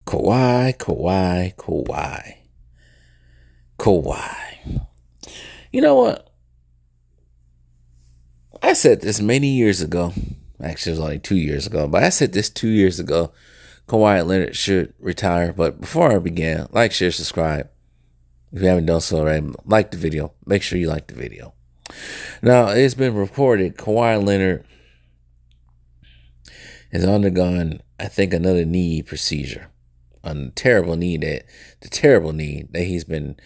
Kawhi, Kawhi, Kawhi, Kawhi. You know what? I said this many years ago. Actually, it was only 2 years ago, but I said this 2 years ago. Kawhi Leonard should retire. But before I begin, like, share, subscribe. If you haven't done so already, like the video. Make sure you like the video. Now, it's been reported Kawhi Leonard has undergone, I think, another knee procedure. The terrible knee that he's been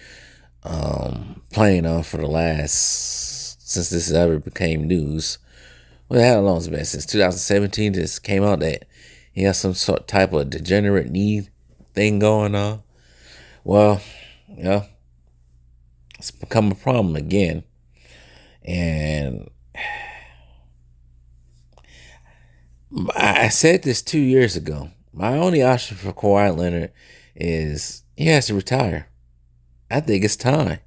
playing on for the last, since this ever became news. Well, how long has it been? Since 2017, just came out that he has some sort type of degenerate knee thing going on. Well, yeah, it's become a problem again. And I said this 2 years ago. My only option for Kawhi Leonard is he has to retire. I think it's time.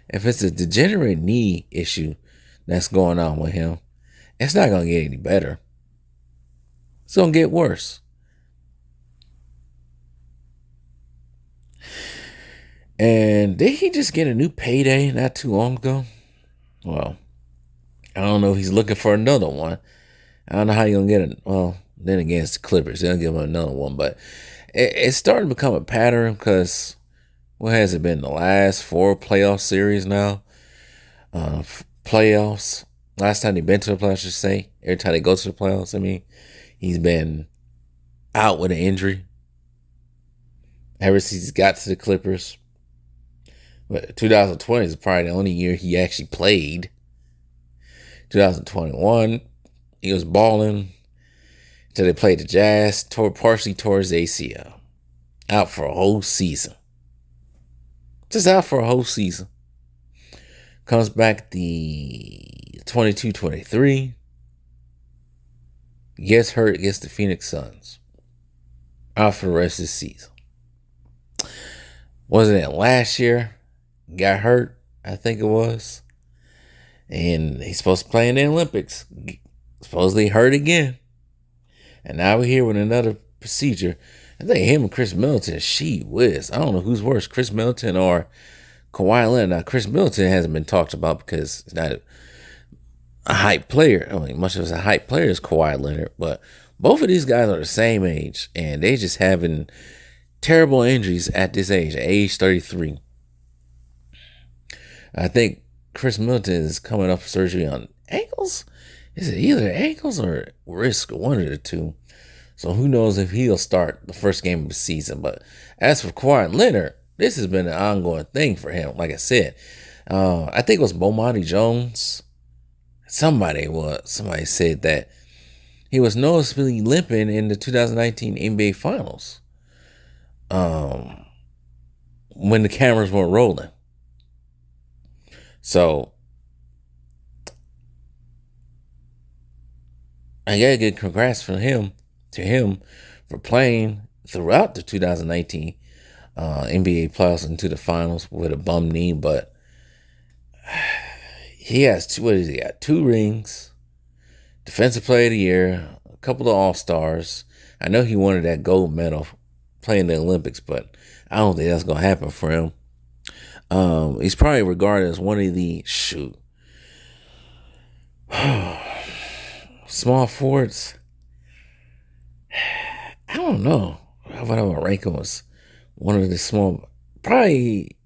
If it's a degenerate knee issue that's going on with him, it's not going to get any better. It's going to get worse. And did he just get a new payday not too long ago? Well, I don't know if he's looking for another one. I don't know how you're going to get it. Well, then again, it's the Clippers. They'll give him another one. But it's starting to become a pattern because what has it been? The last 4 playoff series now? Playoffs. Last time they've been to the playoffs, I should say. Every time they go to the playoffs, I mean, he's been out with an injury ever since he got to the Clippers. But 2020 is probably the only year he actually played. 2021, he was balling until they played the Jazz, partially towards the ACL. Out for a whole season. Just out for a whole season. Comes back the 22-23. Gets hurt against the Phoenix Suns. Out for the rest of the season. Wasn't it last year? Got hurt, I think it was. And he's supposed to play in the Olympics. Supposedly hurt again. And now we're here with another procedure. I think him and Chris Middleton, she whiz. I don't know who's worse, Chris Middleton or Kawhi Leonard. Now, Chris Middleton hasn't been talked about because he's not a hype player. I mean, much as a hype player as Kawhi Leonard. But both of these guys are the same age. And they just having terrible injuries at this age, at age 33. I think Chris Middleton is coming up for surgery on ankles. Is it either ankles or wrist, one of the two? So who knows if he'll start the first game of the season. But as for Kawhi Leonard, this has been an ongoing thing for him. Like I said, I think it was Bomani Jones. Somebody said that he was noticeably limping in the 2019 NBA Finals when the cameras weren't rolling. So I gotta give congrats to him for playing throughout the 2019 NBA playoffs into the finals with a bum knee. But he has two rings, Defensive Player of the Year, a couple of All-Stars. I know he wanted that gold medal playing the Olympics, but I don't think that's gonna happen for him. He's probably regarded as one of the small forwards. I don't know what I would rank him as one of the small. Probably,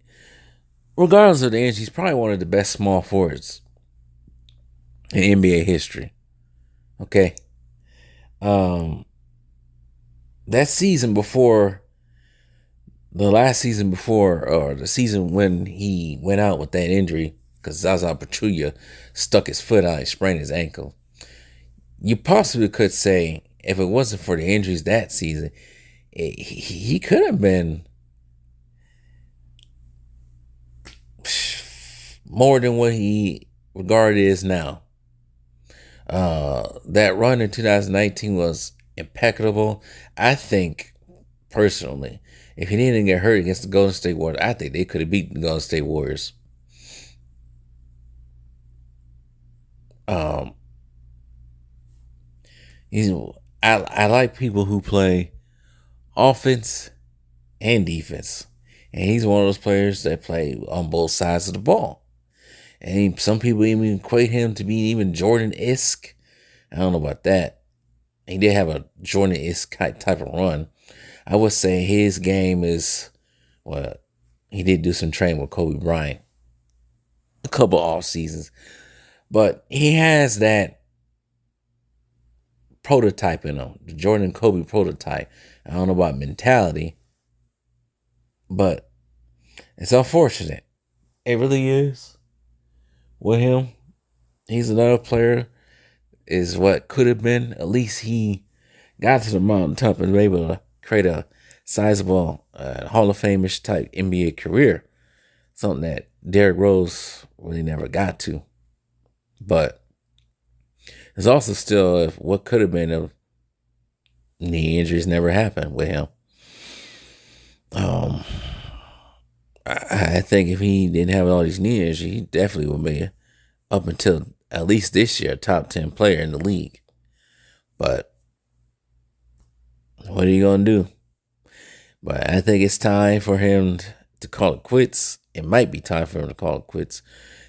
regardless of the age, he's probably one of the best small forwards in NBA history. Okay. That season before. The last season before, or the season when he went out with that injury, because Zaza Pachulia stuck his foot out and sprained his ankle. You possibly could say, if it wasn't for the injuries that season, he could have been more than what he regarded as now. That run in 2019 was impeccable. I think, personally, if he didn't get hurt against the Golden State Warriors, I think they could have beaten the Golden State Warriors. I like people who play offense and defense. And he's one of those players that play on both sides of the ball. And some people even equate him to being even Jordan-esque. I don't know about that. He did have a Jordan-esque type of run. I would say his game is, well, he did do some training with Kobe Bryant a couple off seasons. But he has that prototype in him, the Jordan Kobe prototype. I don't know about mentality, but it's unfortunate. It really is with him. He's another player, is what could have been. At least he got to the mountaintop and was able to create a sizable Hall of Fame-ish type NBA career. Something that Derrick Rose really never got to. But there's also still what could have been if knee injuries never happened with him. I think if he didn't have all these knee injuries, he definitely would be, up until at least this year, a top 10 player in the league. But what are you going to do? But I think it's time for him to call it quits. It might be time for him to call it quits.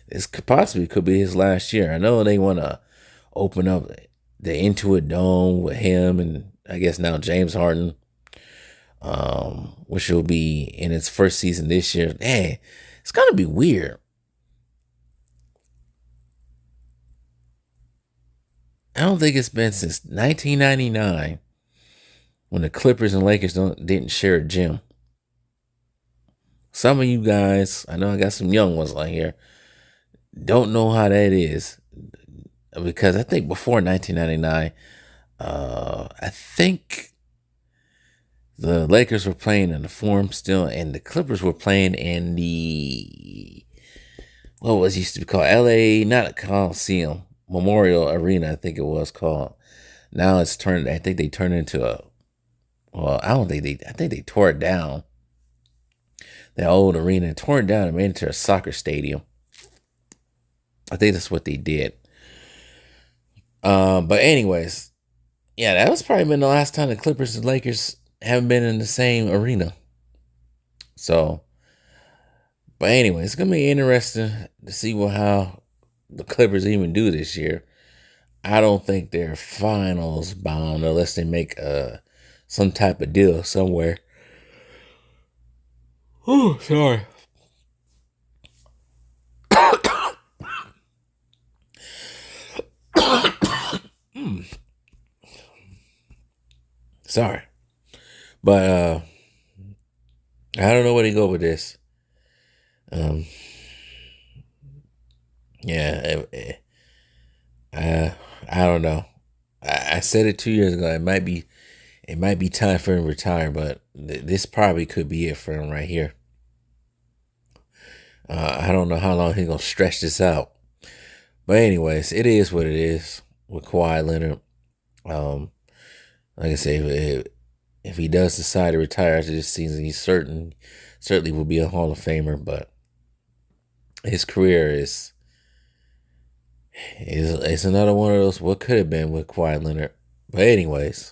This could be his last year. I know they want to open up the Intuit Dome with him and I guess now James Harden, which will be in its first season this year. Man, it's going to be weird. I don't think it's been since 1999 when the Clippers and Lakers didn't share a gym. Some of you guys, I know I got some young ones on here, don't know how that is. Because I think before 1999, I think the Lakers were playing in the Forum still, and the Clippers were playing in the, what was used to be called LA, not a Coliseum, Memorial Arena, I think it was called. Now I think they turned into I think they tore it down. That old arena, tore it down and made it into a soccer stadium. I think that's what they did. But anyways, yeah, that was probably been the last time the Clippers and Lakers haven't been in the same arena. So, but anyway, it's gonna be interesting to see how the Clippers even do this year. I don't think they're finals bound unless they make some type of deal somewhere. Oh, sorry. Sorry. But I don't know where to go with this. Yeah, I don't know. I said it 2 years ago. It might be time for him to retire, but this probably could be it for him right here. I don't know how long he's gonna stretch this out. But anyways, it is what it is with Kawhi Leonard. Like I say, if he does decide to retire after this season, he certainly will be a Hall of Famer. But his career is another one of those what could have been with Kawhi Leonard. But anyways.